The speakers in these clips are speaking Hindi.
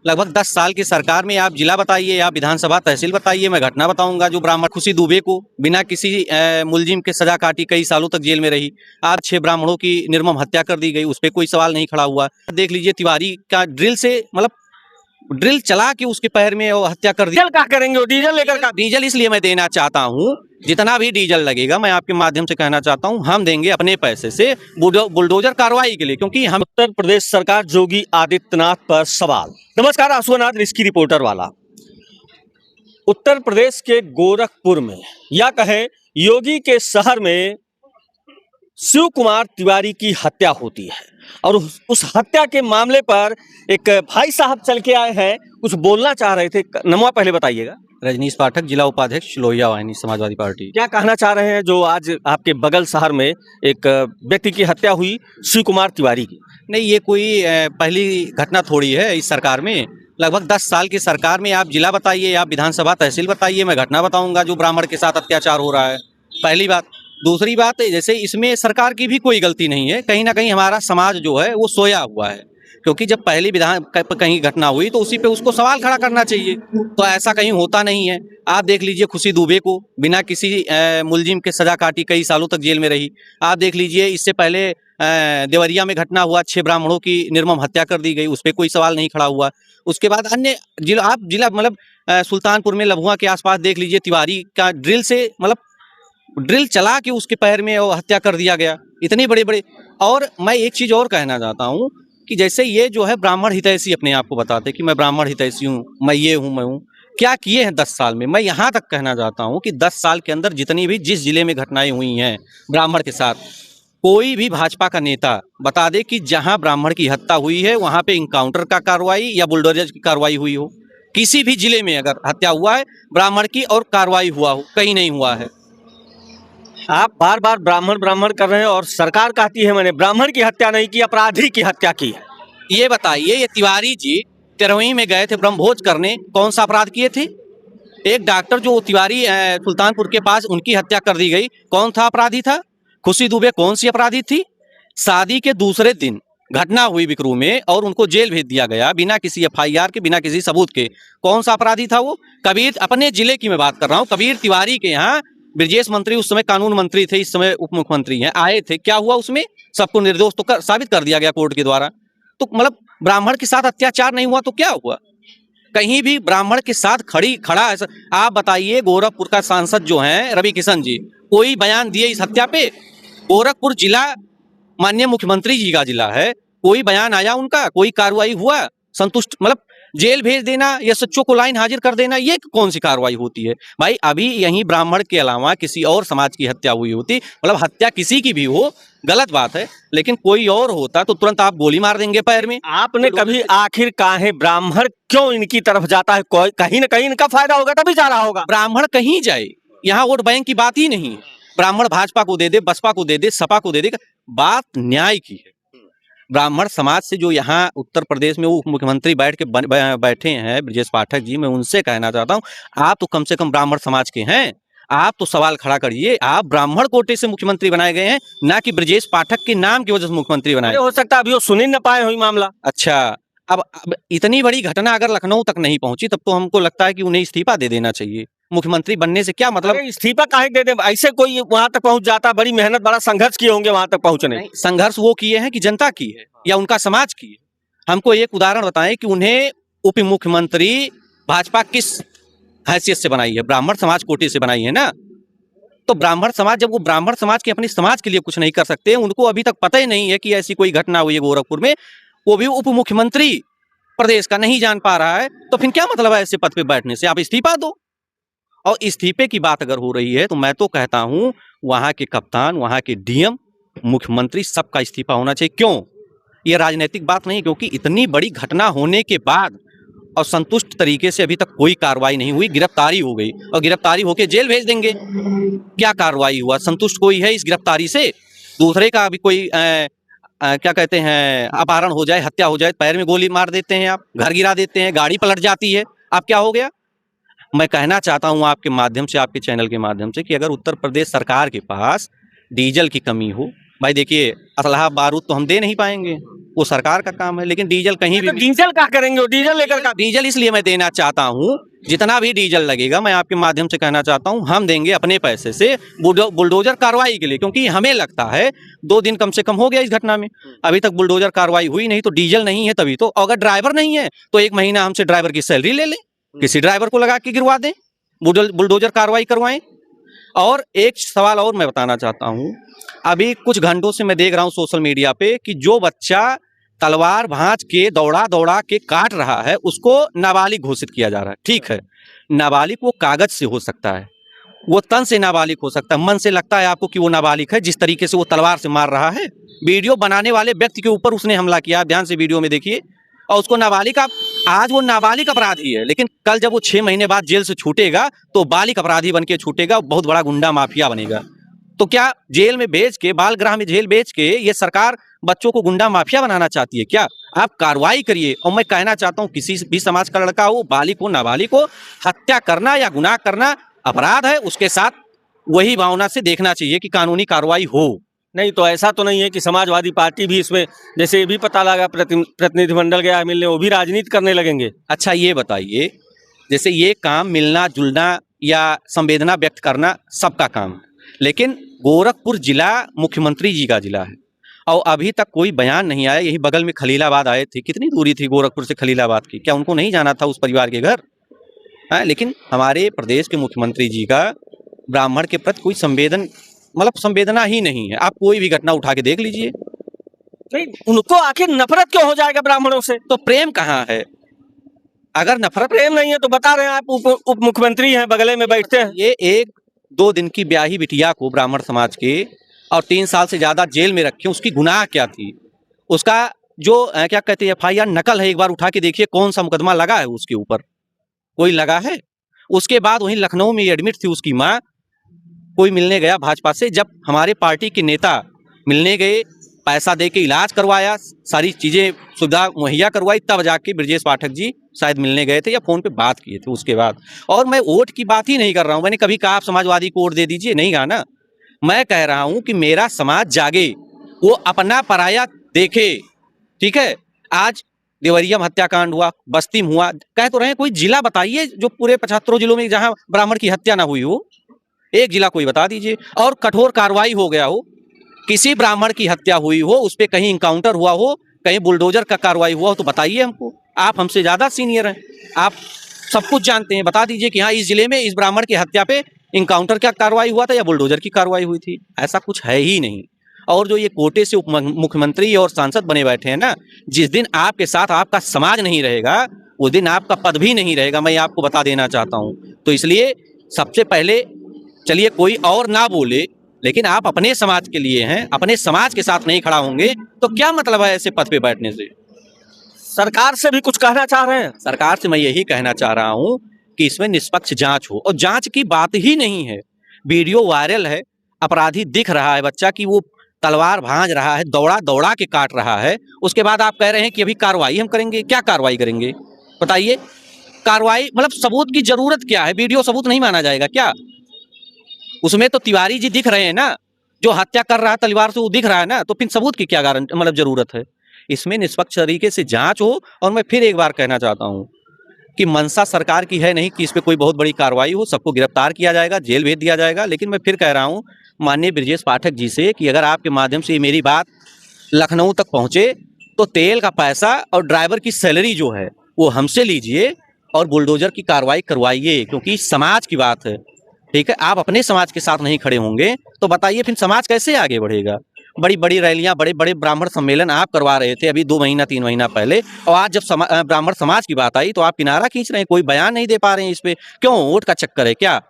लगभग 10 साल की सरकार में आप जिला बताइए, आप विधानसभा तहसील बताइए, मैं घटना बताऊंगा जो ब्राह्मण खुशी दुबे को बिना किसी मुलजिम के सजा काटी कई सालों तक जेल में रही। आज 6 ब्राह्मणों की निर्मम हत्या कर दी गई, उस पर कोई सवाल नहीं खड़ा हुआ। देख लीजिए तिवारी का ड्रिल से ड्रिल चला के उसके पैर में वो हत्या कर दी। डीजल क्या करेंगे, वो डीजल लेकर का? डीजल इसलिए मैं देना चाहता हूँ, जितना भी डीजल लगेगा मैं आपके माध्यम से कहना चाहता हूँ हम देंगे अपने पैसे से बुलडोजर कार्रवाई के लिए, क्योंकि हम उत्तर प्रदेश सरकार योगी आदित्यनाथ पर सवाल। नमस्कार, आशुनाथ रिस्की रिपोर्टर वाला। उत्तर प्रदेश के गोरखपुर में या कहें योगी के शहर में शिव कुमार तिवारी की हत्या होती है और उस हत्या के मामले पर एक भाई साहब चल के आए हैं, कुछ बोलना चाह रहे थे। नमवा पहले बताइएगा। रजनीश पाठक, जिला उपाध्यक्ष लोहिया वाहिनी समाजवादी पार्टी। क्या कहना चाह रहे हैं जो आज आपके बगल शहर में एक व्यक्ति की हत्या हुई शिव कुमार तिवारी की? नहीं, ये कोई पहली घटना थोड़ी है इस सरकार में। लगभग 10 साल की सरकार में आप जिला बताइए, आप विधानसभा तहसील बताइए, मैं घटना बताऊंगा जो ब्राह्मण के साथ अत्याचार हो रहा है। पहली बात। दूसरी बात, जैसे इसमें सरकार की भी कोई गलती नहीं है, कहीं ना कहीं हमारा समाज जो है वो सोया हुआ है, क्योंकि जब पहली विधान कहीं घटना हुई तो उसी पे उसको सवाल खड़ा करना चाहिए, तो ऐसा कहीं होता नहीं है। आप देख लीजिए खुशी दुबे को बिना किसी मुलजिम के सजा काटी कई सालों तक जेल में रही। आप देख लीजिए इससे पहले देवरिया में घटना हुआ, 6 ब्राह्मणों की निर्मम हत्या कर दी गई, उस पर कोई सवाल नहीं खड़ा हुआ। उसके बाद अन्य जिला सुल्तानपुर में लभुआ के आसपास देख लीजिए तिवारी का ड्रिल से ड्रिल चला के उसके पैर में वो हत्या कर दिया गया। इतने बड़े बड़े। और मैं एक चीज़ और कहना चाहता हूँ कि जैसे ये जो है ब्राह्मण हितैषी अपने आप को बताते कि मैं ब्राह्मण हितैषी हूँ, मैं ये हूँ, मैं हूँ, क्या किए हैं 10 साल में। मैं यहाँ तक कहना चाहता हूँ कि 10 साल के अंदर जितनी भी जिस जिले में घटनाएं हुई हैं ब्राह्मण के साथ, कोई भी भाजपा का नेता बता दे कि जहाँ ब्राह्मण की हत्या हुई है वहाँ पे इनकाउंटर का कार्रवाई या बुलडोजर की कार्रवाई हुई हो। किसी भी जिले में अगर हत्या हुआ है ब्राह्मण की और कार्रवाई हुआ हो, कहीं नहीं हुआ है। आप बार बार ब्राह्मण ब्राह्मण कर रहे हैं और सरकार कहती है मैंने ब्राह्मण की हत्या नहीं की, अपराधी की हत्या की है। ये बताइए, ये तिवारी जी 13वीं में गए थे ब्रह्मभोज करने, कौन सा अपराध किए थे? एक डॉक्टर जो तिवारी सुल्तानपुर के पास, उनकी हत्या कर दी गई, कौन था अपराधी था? खुशी दुबे कौन सी अपराधी थी? शादी के दूसरे दिन घटना हुई बिकरू में और उनको जेल भेज दिया गया बिना किसी FIR के, बिना किसी सबूत के। कौन सा अपराधी था वो? कबीर, अपने जिले की मैं बात कर रहा हूँ, कबीर तिवारी के यहाँ ब्रजेश मंत्री उस समय कानून मंत्री थे, इस समय उप मुख्यमंत्री हैं, आए थे। क्या हुआ उसमें? सबको निर्दोष तो साबित कर दिया गया कोर्ट के द्वारा। तो ब्राह्मण के साथ अत्याचार नहीं हुआ तो क्या हुआ? कहीं भी ब्राह्मण के साथ खड़ा ऐसा आप बताइए। गोरखपुर का सांसद जो हैं रवि किशन जी, कोई बयान दिए इस हत्या पे? गोरखपुर जिला माननीय मुख्यमंत्री जी का जिला है, कोई बयान आया उनका? कोई कार्रवाई हुआ? संतुष्ट जेल भेज देना या सच्चों को लाइन हाजिर कर देना, ये कौन सी कार्रवाई होती है भाई? अभी यहीं ब्राह्मण के अलावा किसी और समाज की हत्या हुई होती, हत्या किसी की भी हो, गलत बात है, लेकिन कोई और होता तो तुरंत आप गोली मार देंगे पैर में। आपने कभी आखिर काहे ब्राह्मण क्यों इनकी तरफ जाता है? कोई कहीं ना कहीं इनका फायदा होगा तभी जा रहा होगा। ब्राह्मण कहीं जाए, यहाँ वोट बैंक की बात ही नहीं है। ब्राह्मण भाजपा को दे दे, बसपा को दे दे, सपा को दे दे, बात न्याय की है। ब्राह्मण समाज से जो यहाँ उत्तर प्रदेश में वो उप मुख्यमंत्री बैठे हैं ब्रजेश पाठक जी, मैं उनसे कहना चाहता हूँ आप तो कम से कम ब्राह्मण समाज के हैं, आप तो सवाल खड़ा करिए। आप ब्राह्मण कोटे से मुख्यमंत्री बनाए गए हैं, ना कि ब्रजेश पाठक के नाम की वजह से मुख्यमंत्री बनाए। हो सकता है अभी वो सुन ही न पाए हुई मामला। अच्छा, अब इतनी बड़ी घटना अगर लखनऊ तक नहीं पहुंची तब तो हमको लगता है कि उन्हें इस्तीफा दे देना चाहिए। मुख्यमंत्री बनने से क्या मतलब? इस्तीफा काहे दे दे? ऐसे कोई वहां तक पहुंच जाता, बड़ी मेहनत बड़ा संघर्ष किए होंगे वहां तक पहुंचने। संघर्ष वो किए हैं कि जनता की है या उनका समाज की है? हमको एक उदाहरण बताएं कि उन्हें उप मुख्यमंत्री भाजपा किस हैसियत से बनाई है? ब्राह्मण समाज कोटे से बनाई है ना। तो ब्राह्मण समाज, जब वो ब्राह्मण समाज के अपने समाज के लिए कुछ नहीं कर सकते, उनको अभी तक पता ही नहीं है कि ऐसी कोई घटना हुई है गोरखपुर में, वो भी उप मुख्यमंत्री प्रदेश का नहीं जान पा रहा है, तो फिर क्या मतलब है ऐसे पद पे बैठने से? आप इस्तीफा दो। और इस्तीफे की बात अगर हो रही है तो मैं तो कहता हूं वहां के कप्तान, वहां के DM, मुख्यमंत्री, सबका इस्तीफा होना चाहिए। क्यों? ये राजनीतिक बात नहीं, क्योंकि इतनी बड़ी घटना होने के बाद और संतुष्ट तरीके से अभी तक कोई कार्रवाई नहीं हुई, गिरफ्तारी हो गई और गिरफ्तारी होके जेल भेज देंगे। क्या कार्रवाई हुआ? संतुष्ट कोई है इस गिरफ्तारी से? दूसरे का अभी कोई क्या कहते हैं, अपहरण हो जाए, हत्या हो जाए, पैर में गोली मार देते हैं, आप घर गिरा देते हैं, गाड़ी पलट जाती है, आप क्या हो गया? मैं कहना चाहता हूं आपके माध्यम से, आपके चैनल के माध्यम से, कि अगर उत्तर प्रदेश सरकार के पास डीजल की कमी हो, भाई देखिए असलहा बारूद तो हम दे नहीं पाएंगे, वो सरकार का काम है। लेकिन डीजल कहीं भी तो डीजल क्या करेंगे, वो डीजल लेकर का डीजल इसलिए मैं देना चाहता हूँ, जितना भी डीजल लगेगा मैं आपके माध्यम से कहना चाहता हूँ हम देंगे अपने पैसे से बुलडोजर कार्रवाई के लिए, क्योंकि हमें लगता है 2 दिन कम से कम हो गया इस घटना में, अभी तक बुलडोजर कार्रवाई हुई नहीं। तो डीजल नहीं है तभी तो, अगर ड्राइवर नहीं है तो 1 महीना हमसे ड्राइवर की सैलरी ले लें, किसी ड्राइवर को लगा के गिरवा दें, बुलडोजर कार्रवाई करवाएं। और एक सवाल और मैं बताना चाहता हूँ, अभी कुछ घंटों से मैं देख रहा हूँ सोशल मीडिया पे कि जो बच्चा तलवार भांज के दौड़ा दौड़ा के काट रहा है उसको नाबालिग घोषित किया जा रहा है। ठीक है, नाबालिग वो कागज से हो सकता है, वो तन से नाबालिग हो सकता है, मन से लगता है आपको कि वो नाबालिग है। जिस तरीके से वो तलवार से मार रहा है, वीडियो बनाने वाले व्यक्ति के ऊपर उसने हमला किया, ध्यान से वीडियो में देखिए, और उसको नाबालिग आज वो नाबालिग अपराधी है, लेकिन कल जब वो 6 महीने बाद जेल से छूटेगा तो बालिग अपराधी बन के छूटेगा, बहुत बड़ा गुंडा माफिया बनेगा। तो क्या जेल में भेज के, बाल गृह में जेल भेज के ये सरकार बच्चों को गुंडा माफिया बनाना चाहती है क्या? आप कार्रवाई करिए। और मैं कहना चाहता हूँ किसी भी समाज का लड़का हो, बालिग हो, नाबालिग हो, हत्या करना या गुनाह करना अपराध है, उसके साथ वही भावना से देखना चाहिए कि कानूनी कार्रवाई हो। नहीं तो ऐसा तो नहीं है कि समाजवादी पार्टी भी इसमें, जैसे ये भी पता लगा प्रतिनिधिमंडल गया मिलने, वो भी राजनीति करने लगेंगे? अच्छा ये बताइए, जैसे ये काम मिलना जुलना या संवेदना व्यक्त करना सबका काम है, लेकिन गोरखपुर जिला मुख्यमंत्री जी का जिला है और अभी तक कोई बयान नहीं आया। यही बगल में खलीलाबाद आए थे, कितनी दूरी थी गोरखपुर से खलीलाबाद की, क्या उनको नहीं जाना था उस परिवार के घर? लेकिन हमारे प्रदेश के मुख्यमंत्री जी का ब्राह्मण के प्रति कोई संवेदना ही नहीं है। आप कोई भी घटना उठा के देख लीजिए। नहीं, उनको आखिर नफरत क्यों हो जाएगा ब्राह्मणों से? तो प्रेम कहाँ है? अगर नफरत प्रेम नहीं है तो बता रहे हैं आप, उप मुख्यमंत्री हैं, बगले में बैठते हैं। ये 1-2 दिन की ब्याही बिटिया को ब्राह्मण समाज के और 3 साल से ज्यादा जेल में रखे, उसकी गुनाह क्या थी? उसका जो क्या कहते हैं FIR नकल है, एक बार उठा के देखिए कौन सा मुकदमा लगा है उसके ऊपर, कोई लगा है? उसके बाद वहीं लखनऊ में एडमिट थी उसकी माँ, कोई मिलने गया भाजपा से, जब हमारे पार्टी के नेता मिलने गए, पैसा दे के इलाज करवाया, सारी चीजें सुविधा मुहैया करवाई, तब जाके ब्रजेश पाठक जी शायद मिलने गए थे या फोन पे बात किए थे उसके बाद। और मैं वोट की बात ही नहीं कर रहा हूँ, मैंने कभी कहा आप समाजवादी को वोट दे दीजिए, नहीं कहा ना। मैं कह रहा हूँ कि मेरा समाज जागे, वो अपना पराया देखे। ठीक है, आज देवरिया में हत्याकांड हुआ, बस्ती में हुआ, कह तो रहे हैं कोई जिला बताइए जो पूरे 75 जिलों में जहां ब्राह्मण की हत्या ना हुई हो, एक जिला कोई बता दीजिए। और कठोर कार्रवाई हो गया हो, किसी ब्राह्मण की हत्या हुई हो, उस पर कहीं इनकाउंटर हुआ हो, कहीं बुलडोजर का कार्रवाई हुआ हो तो बताइए हमको। आप हमसे ज्यादा सीनियर हैं, आप सब कुछ जानते हैं, बता दीजिए कि हाँ इस जिले में इस ब्राह्मण की हत्या पे इनकाउंटर क्या कार्रवाई हुआ था या बुलडोजर की कार्रवाई हुई थी। ऐसा कुछ है ही नहीं। और जो ये कोटे से उप मुख्यमंत्री और सांसद बने बैठे हैं ना, जिस दिन आपके साथ आपका समाज नहीं रहेगा उस दिन आपका पद भी नहीं रहेगा, मैं आपको बता देना चाहता हूँ। तो इसलिए सबसे पहले चलिए कोई और ना बोले, लेकिन आप अपने समाज के लिए हैं, अपने समाज के साथ नहीं खड़ा होंगे तो क्या मतलब है ऐसे पद पे बैठने से? सरकार से भी कुछ कहना चाह रहे हैं? सरकार से मैं यही कहना चाह रहा हूँ कि इसमें निष्पक्ष जांच हो, और जांच की बात ही नहीं है। वीडियो वायरल है, अपराधी दिख रहा है बच्चा कि वो तलवार भांज रहा है, दौड़ा दौड़ा के काट रहा है, उसके बाद आप कह रहे हैं कि अभी कार्रवाई हम करेंगे। क्या कार्रवाई करेंगे बताइए? कार्रवाई मतलब सबूत की जरूरत क्या है? वीडियो सबूत नहीं माना जाएगा क्या? उसमें तो तिवारी जी दिख रहे हैं ना, जो हत्या कर रहा है तलवार से, वो दिख रहा है ना, तो फिर सबूत की क्या गारंटी मतलब जरूरत है? इसमें निष्पक्ष तरीके से जांच हो। और मैं फिर एक बार कहना चाहता हूँ कि मंशा सरकार की है नहीं कि इस पे कोई बहुत बड़ी कार्रवाई हो, सबको गिरफ्तार किया जाएगा, जेल भेज दिया जाएगा। लेकिन मैं फिर कह रहा हूँ माननीय ब्रजेश पाठक जी से कि अगर आपके माध्यम से मेरी बात लखनऊ तक पहुँचे तो तेल का पैसा और ड्राइवर की सैलरी जो है वो हमसे लीजिए और बुलडोजर की कार्रवाई करवाइए, क्योंकि समाज की बात है। ठीक है, आप अपने समाज के साथ नहीं खड़े होंगे तो बताइए फिर समाज कैसे आगे बढ़ेगा? बड़ी बड़ी रैलियां, बड़े बड़े ब्राह्मण सम्मेलन आप करवा रहे थे अभी 2 महीना 3 महीना पहले, और आज जब ब्राह्मण समाज की बात आई तो आप किनारा खींच रहे हैं, कोई बयान नहीं दे पा रहे हैं इस पे। क्यों? वोट का चक्कर है क्या?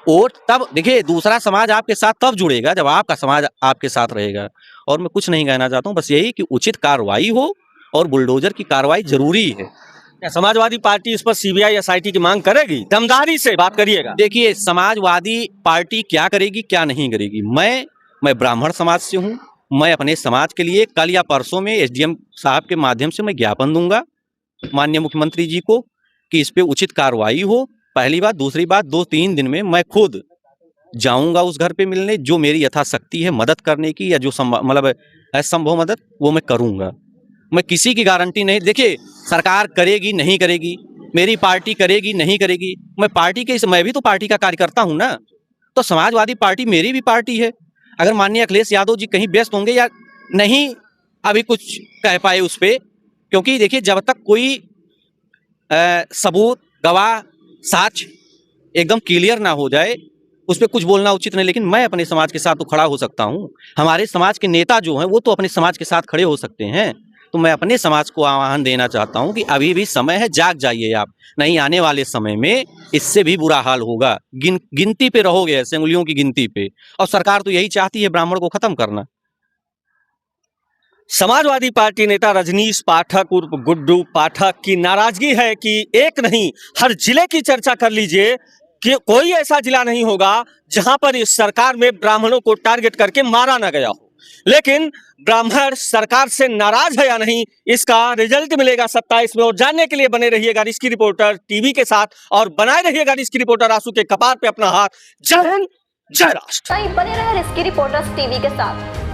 वोट तब देखिए, दूसरा समाज आपके साथ तब जुड़ेगा जब आपका समाज आपके साथ रहेगा। और मैं कुछ नहीं कहना चाहता हूँ, बस यही कि उचित कार्रवाई हो और बुलडोजर की कार्रवाई जरूरी है। क्या समाजवादी पार्टी इस पर CBI SIT की मांग करेगी? दमदारी से बात करिएगा। देखिए, समाजवादी पार्टी क्या करेगी क्या नहीं करेगी, मैं ब्राह्मण समाज से हूँ, मैं अपने समाज के लिए कल या परसों में SDM साहब के माध्यम से मैं ज्ञापन दूंगा माननीय मुख्यमंत्री जी को कि इस पे उचित कार्रवाई हो। पहली बात। दूसरी बात, 2-3 दिन में मैं खुद जाऊंगा उस घर पे मिलने, जो मेरी यथाशक्ति है मदद करने की या जो मतलब है संभव मदद वो मैं करूंगा। मैं किसी की गारंटी नहीं, देखिए सरकार करेगी नहीं करेगी, मेरी पार्टी करेगी नहीं करेगी, मैं भी तो पार्टी का कार्यकर्ता हूँ ना। तो समाजवादी पार्टी मेरी भी पार्टी है। अगर माननीय अखिलेश यादव जी कहीं व्यस्त होंगे या नहीं अभी कुछ कह पाए उस पर, क्योंकि देखिए जब तक कोई सबूत गवाह साक्ष्य एकदम क्लियर ना हो जाए उस पर कुछ बोलना उचित नहीं। लेकिन मैं अपने समाज के साथ तो खड़ा हो सकता हूँ। हमारे समाज के नेता जो हैं वो तो अपने समाज के साथ खड़े हो सकते हैं। तो मैं अपने समाज को आह्वान देना चाहता हूँ कि अभी भी समय है, जाग जाइए आप, नहीं आने वाले समय में इससे भी बुरा हाल होगा। गिनती पे रहोगे, ऐसे उंगलियों की गिनती पे। और सरकार तो यही चाहती है ब्राह्मण को खत्म करना। समाजवादी पार्टी नेता रजनीश पाठक उर्फ गुड्डू पाठक की नाराजगी है कि एक नहीं हर जिले की चर्चा कर लीजिए कि कोई ऐसा जिला नहीं होगा जहां पर इस सरकार में ब्राह्मणों को टारगेट करके मारा ना गया हो। लेकिन ब्राह्मण सरकार से नाराज है या नहीं, इसका रिजल्ट मिलेगा 27 में। और जानने के लिए बने रहिएगा रिस्की रिपोर्टर टीवी के साथ और बनाए रहिएगा रिस्की रिपोर्टर आंसू के कपार पे अपना हाथ। जय हिंद, जय राष्ट्र। बने रहे रिस्की रिपोर्टर्स टीवी के साथ।